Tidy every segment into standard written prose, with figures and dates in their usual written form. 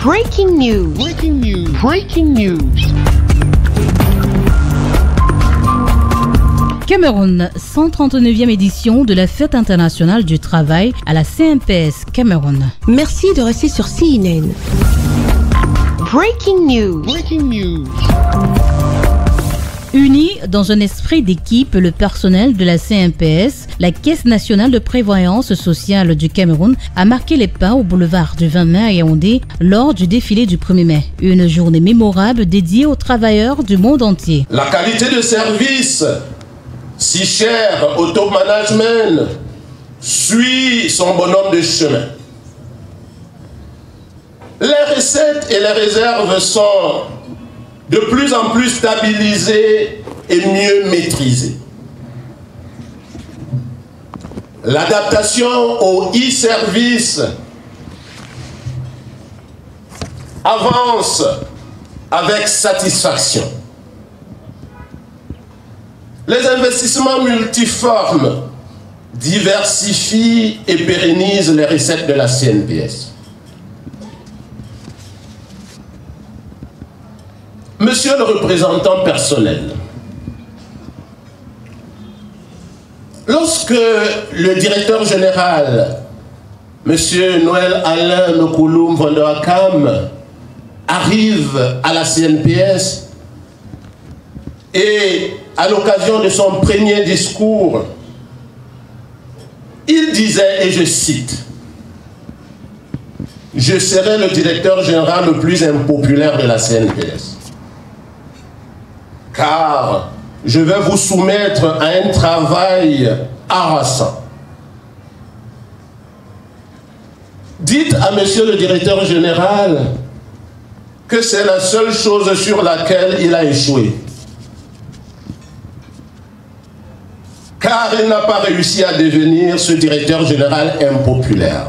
Breaking news. Breaking news. Breaking news. Cameroun, 139e édition de la Fête internationale du travail à la CNPS Cameroun. Merci de rester sur CNN. Breaking news. Breaking news. Unis dans un esprit d'équipe, le personnel de la CNPS, la Caisse nationale de prévoyance sociale du Cameroun, a marqué les pas au boulevard du 20 mai à Yaoundé lors du défilé du 1er mai. Une journée mémorable dédiée aux travailleurs du monde entier. La qualité de service, si chère au top management, suit son bonhomme de chemin. Les recettes et les réserves sont de plus en plus stabilisées et mieux maîtrisées. L'adaptation au e-service avance avec satisfaction. Les investissements multiformes diversifient et pérennisent les recettes de la CNPS. Monsieur le représentant personnel, lorsque le directeur général, Monsieur Noël Alain Nokouloum Vanderakam, arrive à la CNPS et à l'occasion de son premier discours, il disait, et je cite, « Je serai le directeur général le plus impopulaire de la CNPS. Car je vais vous soumettre à un travail harassant. » Dites à monsieur le directeur général que c'est la seule chose sur laquelle il a échoué. Car il n'a pas réussi à devenir ce directeur général impopulaire.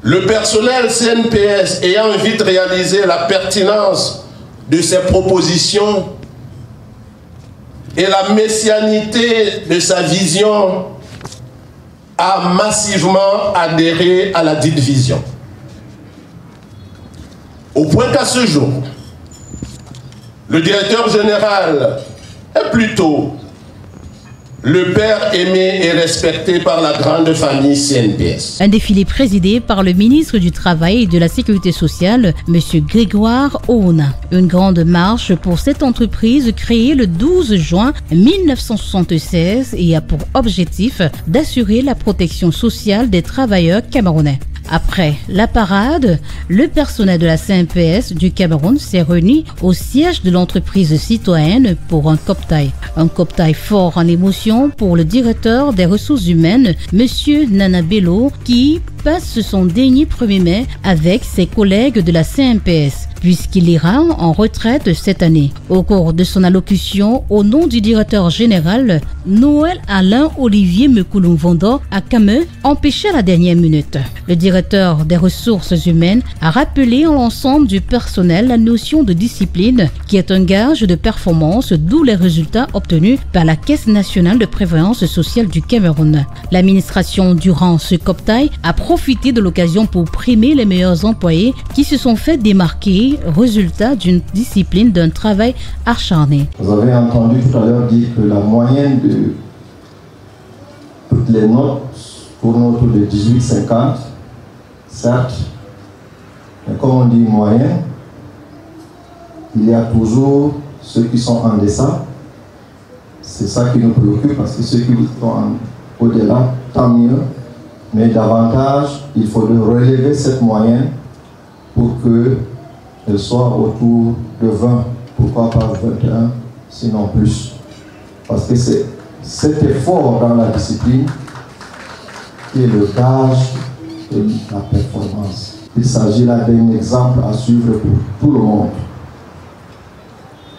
Le personnel CNPS ayant vite réalisé la pertinence de ses propositions et la messianité de sa vision, a massivement adhéré à la dite vision. Au point qu'à ce jour, le directeur général est plutôt le père aimé et respecté par la grande famille CNPS. Un défilé présidé par le ministre du Travail et de la Sécurité sociale, M. Grégoire Ouna. Une grande marche pour cette entreprise créée le 12 juin 1976 et a pour objectif d'assurer la protection sociale des travailleurs camerounais. Après la parade, le personnel de la CNPS du Cameroun s'est réuni au siège de l'entreprise citoyenne pour un cocktail. Un cocktail fort en émotion pour le directeur des ressources humaines, M. Nana Bello, qui passe son dernier 1er mai avec ses collègues de la CNPS, puisqu'il ira en retraite cette année. Au cours de son allocution, au nom du directeur général, Noël Alain Olivier Mekouloum-Vando a quand même empêché à la dernière minute. Le directeur des ressources humaines a rappelé à l'ensemble du personnel la notion de discipline qui est un gage de performance, d'où les résultats obtenus par la Caisse nationale de prévoyance sociale du Cameroun. L'administration, durant ce cocktail, a profité de l'occasion pour primer les meilleurs employés qui se sont fait démarquer, résultat d'une discipline, d'un travail acharné. Vous avez entendu tout à l'heure dire que la moyenne de toutes les notes tourne autour de 18,50, certes, mais comme on dit moyenne, il y a toujours ceux qui sont en deçà. C'est ça qui nous préoccupe, parce que ceux qui sont au-delà, tant mieux, mais davantage, il faudrait relever cette moyenne pour qu'elle soit autour de 20, pourquoi pas 21, sinon plus. Parce que c'est cet effort dans la discipline qui est le gage de la performance. Il s'agit là d'un exemple à suivre pour tout le monde.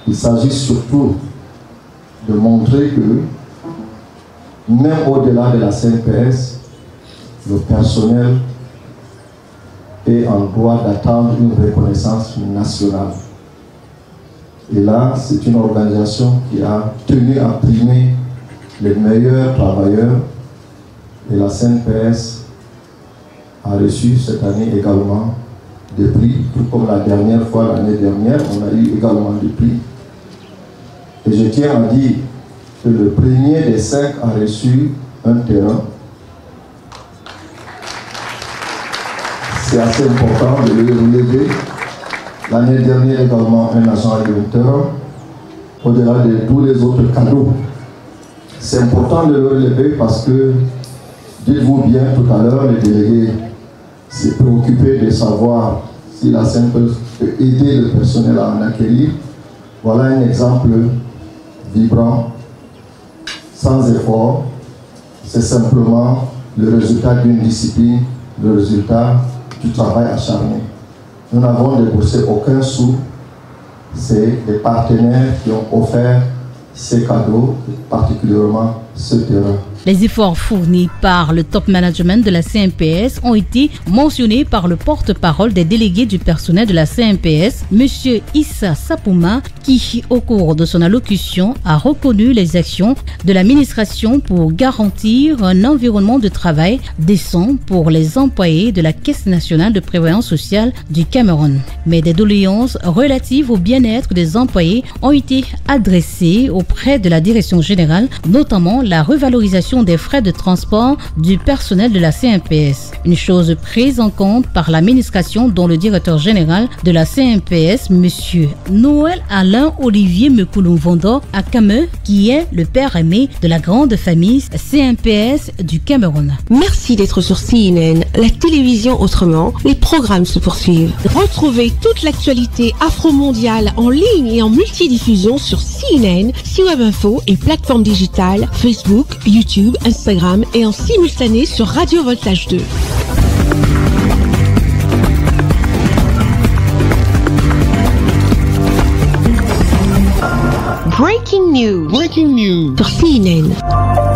Il s'agit surtout de montrer que, même au-delà de la CNPS, le personnel est en droit d'attendre une reconnaissance nationale. Et là, c'est une organisation qui a tenu à primer les meilleurs travailleurs Et la CNPS a reçu cette année également des prix, tout comme la dernière fois, l'année dernière, on a eu également des prix. Et je tiens à dire que le premier des 5 a reçu un terrain. C'est assez important de le relever. L'année dernière également, un agent alimentaire, au-delà de tous les autres cadeaux. C'est important de le relever parce que, dites-vous bien, tout à l'heure, les délégués s'est préoccupé de savoir si la CNPS peut aider le personnel à en acquérir. Voilà un exemple vibrant, sans effort. C'est simplement le résultat d'une discipline, le résultat du travail acharné. Nous n'avons déboursé aucun sou. C'est des partenaires qui ont offert ces cadeaux, particulièrement ce terrain. Les efforts fournis par le top management de la CNPS ont été mentionnés par le porte-parole des délégués du personnel de la CNPS, M. Issa Sapouma, qui, au cours de son allocution, a reconnu les actions de l'administration pour garantir un environnement de travail décent pour les employés de la Caisse nationale de prévoyance sociale du Cameroun. Mais des doléances relatives au bien-être des employés ont été adressées auprès de la direction générale, notamment la revalorisation des frais de transport du personnel de la CNPS. Une chose prise en compte par l'administration dont le directeur général de la CNPS, M. Noël Alain Olivier Mekoulou-Vondo Akame, qui est le père aimé de la grande famille CNPS du Cameroun. Merci d'être sur CNN, la télévision autrement. Les programmes se poursuivent. Retrouvez toute l'actualité afro-mondiale en ligne et en multidiffusion sur CNN, C-Web Info et plateformes digitales, Facebook, YouTube, Instagram et en simultané sur Radio Voltage 2. Breaking news. Sur CNN.